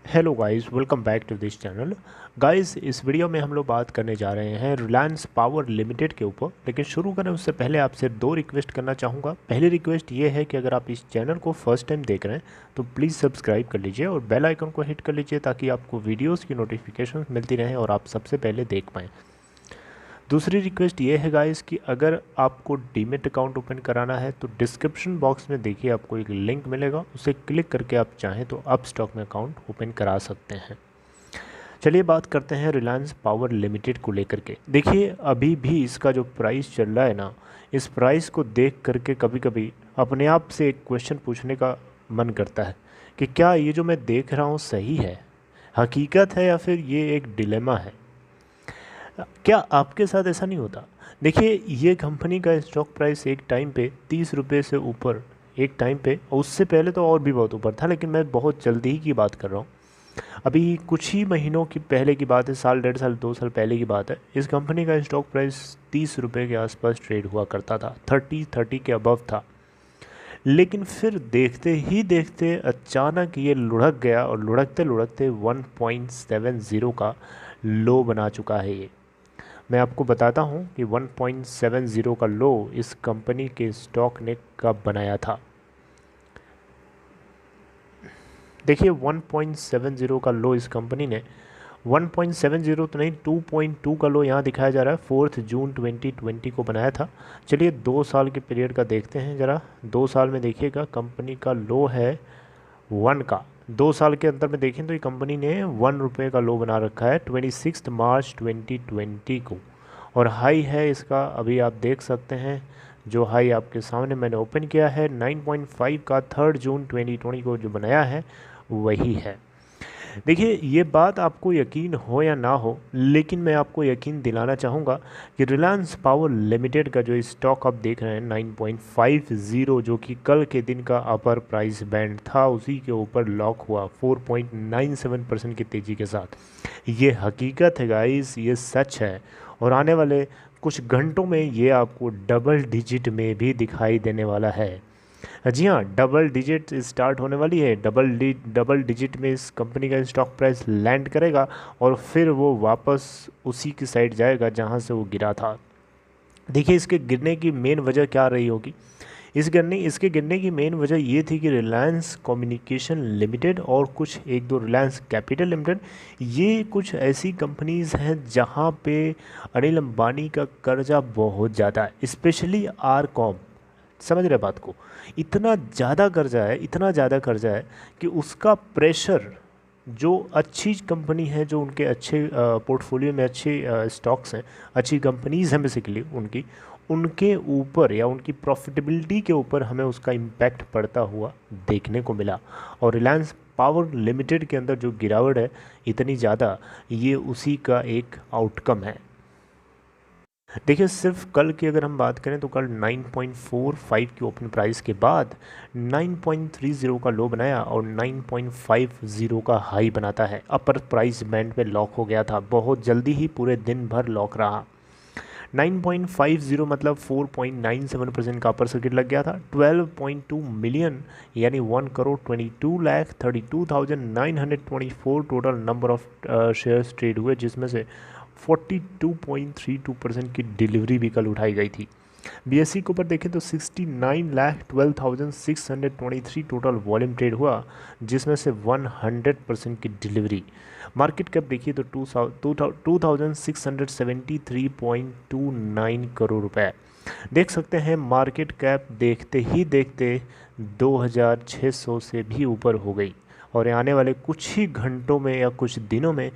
Hello guys, welcome back to this channel. Guys, इस video में हम लोग बात करने जा रहे हैं रिलायंस पावर लिमिटेड के ऊपर। लेकिन शुरू करें उससे पहले आपसे दो रिक्वेस्ट करना चाहूँगा। पहली रिक्वेस्ट ये है कि अगर आप इस चैनल को फर्स्ट टाइम देख रहे हैं तो प्लीज़ सब्सक्राइब कर लीजिए और बेल आइकन को हिट कर लीजिए ताकि आपको वीडियोज़ की नोटिफिकेशन मिलती रहें और आप सबसे पहले देख पाएँ। दूसरी रिक्वेस्ट ये है गाइस कि अगर आपको डीमेट अकाउंट ओपन कराना है तो डिस्क्रिप्शन बॉक्स में देखिए आपको एक लिंक मिलेगा, उसे क्लिक करके आप चाहें तो अब स्टॉक में अकाउंट ओपन करा सकते हैं। चलिए बात करते हैं रिलायंस पावर लिमिटेड को लेकर के। देखिए अभी भी इसका जो प्राइस चल रहा है ना, इस प्राइस को देख करके कभी कभी अपने आप से एक क्वेश्चन पूछने का मन करता है कि क्या ये जो मैं देख रहा हूँ सही है, हकीकत है, या फिर ये एक डिलेमा है। क्या आपके साथ ऐसा नहीं होता? देखिए ये कंपनी का स्टॉक प्राइस एक टाइम पे 30 रुपये से ऊपर, एक टाइम पे, और उससे पहले तो और भी बहुत ऊपर था, लेकिन मैं बहुत जल्दी ही की बात कर रहा हूँ। अभी कुछ ही महीनों की पहले की बात है, साल, डेढ़ साल, 2 साल पहले की बात है। इस कंपनी का स्टॉक प्राइस 30 रुपये के आसपास ट्रेड हुआ करता था, 30 के अबव था। लेकिन फिर देखते ही देखते अचानक ये लुढ़क गया और लुढ़कते लुढ़कते 1.70 का लो बना चुका है ये। मैं आपको बताता हूँ कि 1.70 का लो इस कंपनी के स्टॉक ने कब बनाया था। देखिए 1.70 का लो इस कंपनी ने, 1.70 तो नहीं, 2.2 का लो यहाँ दिखाया जा रहा है, 4 जून 2020 को बनाया था। चलिए 2 साल के पीरियड का देखते हैं ज़रा। 2 साल में देखिएगा कंपनी का लो है 1 का। 2 साल के अंतर में देखें तो ये कंपनी ने 1 रुपये का लो बना रखा है 26 मार्च 2020 को। और हाई है इसका, अभी आप देख सकते हैं, जो हाई आपके सामने मैंने ओपन किया है 9.5 का 3 जून 2020 को जो बनाया है वही है। देखिए ये बात आपको यकीन हो या ना हो, लेकिन मैं आपको यकीन दिलाना चाहूँगा कि रिलायंस पावर लिमिटेड का जो स्टॉक आप देख रहे हैं 9.50, जो कि कल के दिन का अपर प्राइस बैंड था, उसी के ऊपर लॉक हुआ 4.97% की तेज़ी के साथ। ये हकीकत है गाइस, ये सच है। और आने वाले कुछ घंटों में ये आपको डबल डिजिट में भी दिखाई देने वाला है। जी हाँ, डबल डिजिट स्टार्ट होने वाली है। डबल डिजिट में इस कंपनी का स्टॉक प्राइस लैंड करेगा और फिर वो वापस उसी की साइड जाएगा जहाँ से वो गिरा था। देखिए इसके गिरने की मेन वजह क्या रही होगी। इसके गिरने की मेन वजह ये थी कि रिलायंस कम्युनिकेशन लिमिटेड और कुछ एक दो रिलायंस कैपिटल लिमिटेड, ये कुछ ऐसी कंपनीज़ हैं जहाँ पे अनिल अंबानी का कर्जा बहुत ज़्यादा है, स्पेशली आरकॉम। समझ रहे बात को? इतना ज़्यादा कर्जा है, इतना ज़्यादा कर्जा है कि उसका प्रेशर, जो अच्छी कंपनी है, जो उनके अच्छे पोर्टफोलियो में अच्छे स्टॉक्स हैं, अच्छी कंपनीज़ हैं बेसिकली उनकी, उनके ऊपर या उनकी प्रॉफिटेबिलिटी के ऊपर हमें उसका इम्पैक्ट पड़ता हुआ देखने को मिला। और रिलायंस पावर लिमिटेड के अंदर जो गिरावट है इतनी ज़्यादा, ये उसी का एक आउटकम है। देखिए सिर्फ कल की अगर हम बात करें तो कल 9.45 की ओपन प्राइस के बाद 9.30 का लो बनाया और 9.50 का हाई बनाता है। अपर प्राइस बैंड पे लॉक हो गया था, बहुत जल्दी ही पूरे दिन भर लॉक रहा। 9.50 मतलब 4.97% का अपर सर्किट लग गया था। 12.2 मिलियन यानी 1,22,32,924 total number of shares trade हुए, जिसमें से 42.32% की डिलीवरी भी कल उठाई गई थी। बीएससी के ऊपर देखें तो 69,12,623 टोटल वॉल्यूम ट्रेड हुआ, जिसमें से 100% की डिलीवरी। मार्केट कैप देखिए तो 2,673.29 करोड़ रुपए। देख सकते हैं मार्केट कैप देखते ही देखते 2,600 से भी ऊपर हो गई और आने वाले कुछ ही घंटों में या कुछ दिनों में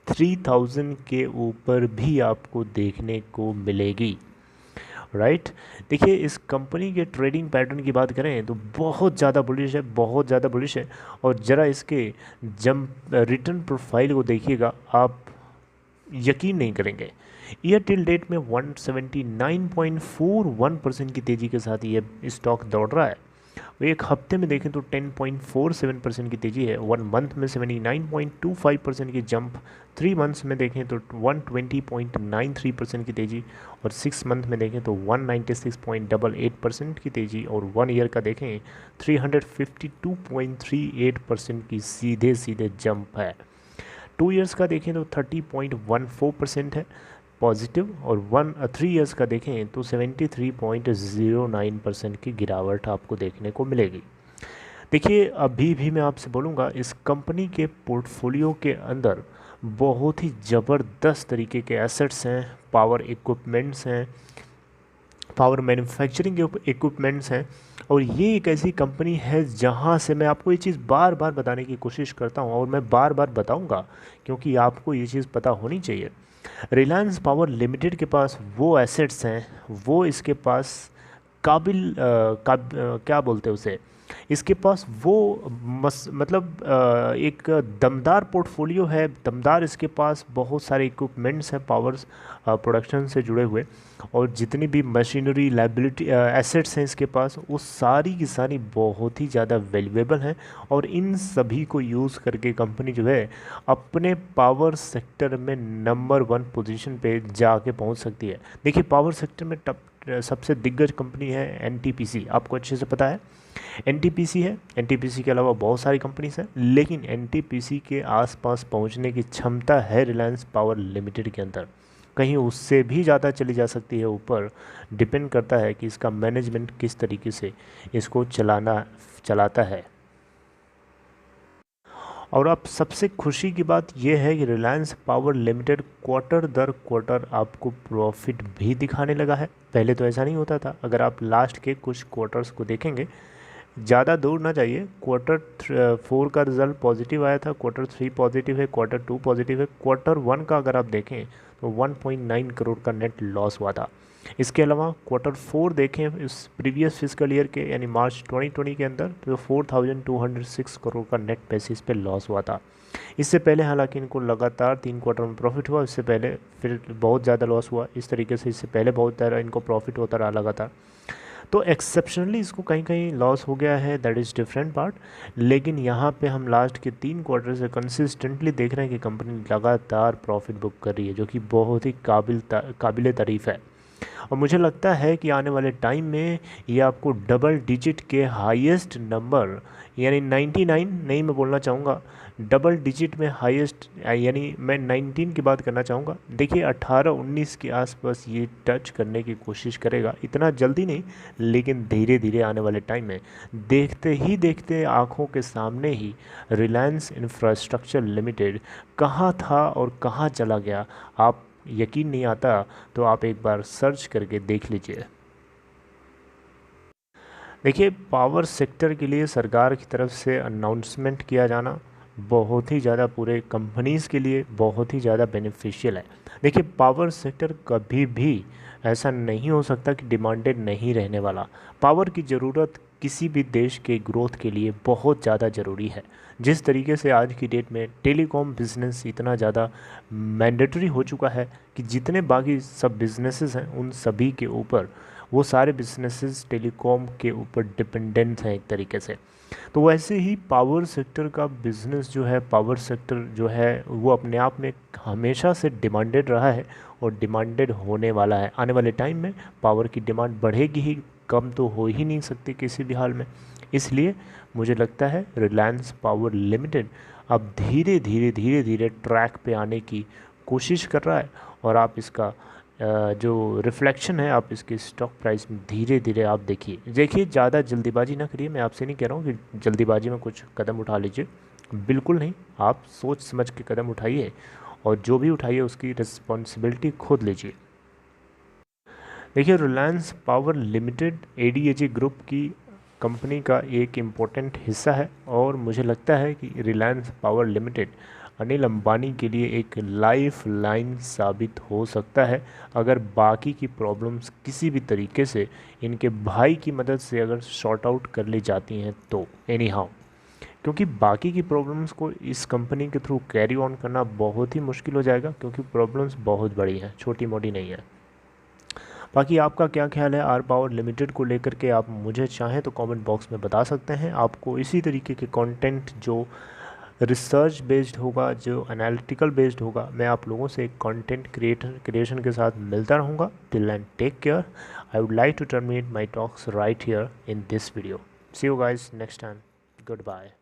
3,000 के ऊपर भी आपको देखने को मिलेगी। राइट। देखिए इस कंपनी के ट्रेडिंग पैटर्न की बात करें तो बहुत ज़्यादा बुलिश है, बहुत ज़्यादा बुलिश है। और ज़रा इसके रिटर्न प्रोफाइल को देखिएगा, आप यकीन नहीं करेंगे। ईयर टिल डेट में 179.41% की तेज़ी के साथ ये स्टॉक दौड़ रहा है। एक हफ्ते में देखें तो 10.47% की तेज़ी है, 1 मंथ में 79.25% की जंप, 3 मंथ्स में देखें तो 120.93% की तेज़ी, और 6 मंथ में देखें तो 196.88% की तेज़ी, और 1 ईयर का देखें 352.38% की सीधे सीधे जंप है। 2 ईयर्स का देखें तो 30.14% है पॉजिटिव, और 3 ईयर्स का देखें तो 73.09% की गिरावट आपको देखने को मिलेगी। देखिए अभी भी मैं आपसे बोलूँगा, इस कंपनी के पोर्टफोलियो के अंदर बहुत ही ज़बरदस्त तरीके के एसेट्स हैं, पावर इक्विपमेंट्स हैं, पावर मैन्युफैक्चरिंग इक्विपमेंट्स हैं, और ये एक ऐसी कंपनी है जहाँ से मैं आपको ये चीज़ बार बार बताने की कोशिश करता हूँ, और मैं बार बार बताऊँगा क्योंकि आपको ये चीज़ पता होनी चाहिए। रिलायंस पावर लिमिटेड के पास वो एसेट्स हैं, वो इसके पास क्या बोलते हैं उसे, इसके पास वो मतलब एक दमदार पोर्टफोलियो है, दमदार इसके पास बहुत सारे इक्विपमेंट्स हैं पावर प्रोडक्शन से जुड़े हुए, और जितनी भी मशीनरी लाइबिलिटी एसेट्स हैं इसके पास, वो सारी की सारी बहुत ही ज़्यादा वैल्यूएबल हैं, और इन सभी को यूज़ करके कंपनी जो है अपने पावर सेक्टर में नंबर 1 पोजीशन पे जाके पहुंच सकती है। देखिए पावर सेक्टर में सबसे दिग्गज कंपनी है एनटीपीसी, आपको अच्छे से पता है एनटीपीसी है। एनटीपीसी के अलावा बहुत सारी कंपनीज हैं, लेकिन एनटीपीसी के आसपास पहुंचने की क्षमता है रिलायंस पावर लिमिटेड के अंदर, कहीं उससे भी ज़्यादा चली जा सकती है ऊपर, डिपेंड करता है कि इसका मैनेजमेंट किस तरीके से इसको चलाता है। और अब सबसे खुशी की बात यह है कि रिलायंस पावर लिमिटेड क्वार्टर दर क्वार्टर आपको प्रॉफिट भी दिखाने लगा है। पहले तो ऐसा नहीं होता था, अगर आप लास्ट के कुछ क्वार्टर्स को देखेंगे, ज़्यादा दूर ना जाइए, क्वार्टर 4 का रिज़ल्ट पॉजिटिव आया था, क्वार्टर 3 पॉजिटिव है, क्वार्टर 2 पॉजिटिव है, क्वार्टर 1 का अगर आप देखें तो 1.9 करोड़ का नेट लॉस हुआ था। इसके अलावा क्वार्टर 4 देखें इस प्रीवियस फिजिकल ईयर के यानी मार्च 2020 के अंदर, तो 4,206 करोड़ का नेट बेसिस पे लॉस हुआ था। इससे पहले हालांकि इनको लगातार 3 क्वार्टर में प्रॉफिट हुआ, इससे पहले फिर बहुत ज़्यादा लॉस हुआ, इस तरीके से इससे पहले बहुत ज़्यादा इनको प्रॉफिट होता रहा लगातार। तो एक्सेप्शनली इसको कहीं कहीं लॉस हो गया है, दैट इज़ डिफरेंट पार्ट, लेकिन यहाँ पे हम लास्ट के 3 क्वार्टर से कंसिस्टेंटली देख रहे हैं कि कंपनी लगातार प्रॉफिट बुक कर रही है, जो कि बहुत ही काबिल तारीफ़ है। और मुझे लगता है कि आने वाले टाइम में ये आपको डबल डिजिट के हाईएस्ट नंबर, यानी 99 नहीं मैं बोलना चाहूँगा, डबल डिजिट में हाईएस्ट, यानी मैं 19 की बात करना चाहूँगा। देखिए 18-19 के आसपास ये टच करने की कोशिश करेगा, इतना जल्दी नहीं, लेकिन धीरे धीरे आने वाले टाइम में देखते ही देखते आँखों के सामने ही रिलायंस इंफ्रास्ट्रक्चर लिमिटेड कहाँ था और कहाँ चला गया, आप यकीन नहीं आता तो आप एक बार सर्च करके देख लीजिए। देखिए पावर सेक्टर के लिए सरकार की तरफ से अनाउंसमेंट किया जाना बहुत ही ज़्यादा पूरे कंपनीज़ के लिए बहुत ही ज़्यादा बेनिफिशियल है। देखिए पावर सेक्टर कभी भी ऐसा नहीं हो सकता कि डिमांडेड नहीं रहने वाला। पावर की ज़रूरत किसी भी देश के ग्रोथ के लिए बहुत ज़्यादा ज़रूरी है। जिस तरीके से आज की डेट में टेलीकॉम बिज़नेस इतना ज़्यादा मैंडेटरी हो चुका है कि जितने बाकी सब बिज़नेसेस हैं उन सभी के ऊपर वो सारे बिज़नेसेस टेलीकॉम के ऊपर डिपेंडेंट हैं एक तरीके से। तो वैसे ही पावर सेक्टर का बिज़नेस जो है, पावर सेक्टर जो है वो अपने आप में हमेशा से डिमांडेड रहा है और डिमांडेड होने वाला है। आने वाले टाइम में पावर की डिमांड बढ़ेगी ही, कम तो हो ही नहीं सकती किसी भी हाल में। इसलिए मुझे लगता है रिलायंस पावर लिमिटेड अब धीरे धीरे धीरे धीरे ट्रैक पे आने की कोशिश कर रहा है, और आप इसका जो रिफ्लेक्शन है आप इसके स्टॉक प्राइस में धीरे धीरे आप देखिए ज़्यादा जल्दीबाजी ना करिए। मैं आपसे नहीं कह रहा हूँ कि जल्दीबाजी में कुछ कदम उठा लीजिए, बिल्कुल नहीं, आप सोच समझ के कदम उठाइए, और जो भी उठाइए उसकी रिस्पॉन्सिबिलिटी खुद लीजिए। देखिए Reliance power limited ADAG group की कंपनी का एक इम्पोर्टेंट हिस्सा है, और मुझे लगता है कि रिलायंस पावर लिमिटेड अनिल अंबानी के लिए एक लाइफ लाइन साबित हो सकता है, अगर बाकी की प्रॉब्लम्स किसी भी तरीके से इनके भाई की मदद से अगर सॉर्ट आउट कर ली जाती हैं तो एनी हाउ, क्योंकि बाकी की प्रॉब्लम्स को इस कंपनी के थ्रू कैरी ऑन करना बहुत ही मुश्किल हो जाएगा, क्योंकि प्रॉब्लम्स बहुत बड़ी हैं, छोटी मोटी नहीं है। बाकी आपका क्या ख्याल है आर पावर लिमिटेड को लेकर के, आप मुझे चाहें तो कमेंट बॉक्स में बता सकते हैं। आपको इसी तरीके के कंटेंट जो रिसर्च बेस्ड होगा, जो एनालिटिकल बेस्ड होगा, मैं आप लोगों से कंटेंट क्रिएशन के साथ मिलता रहूँगा। Till and take care. I would like to terminate my talks right here in this video. See you guys next time. Good bye.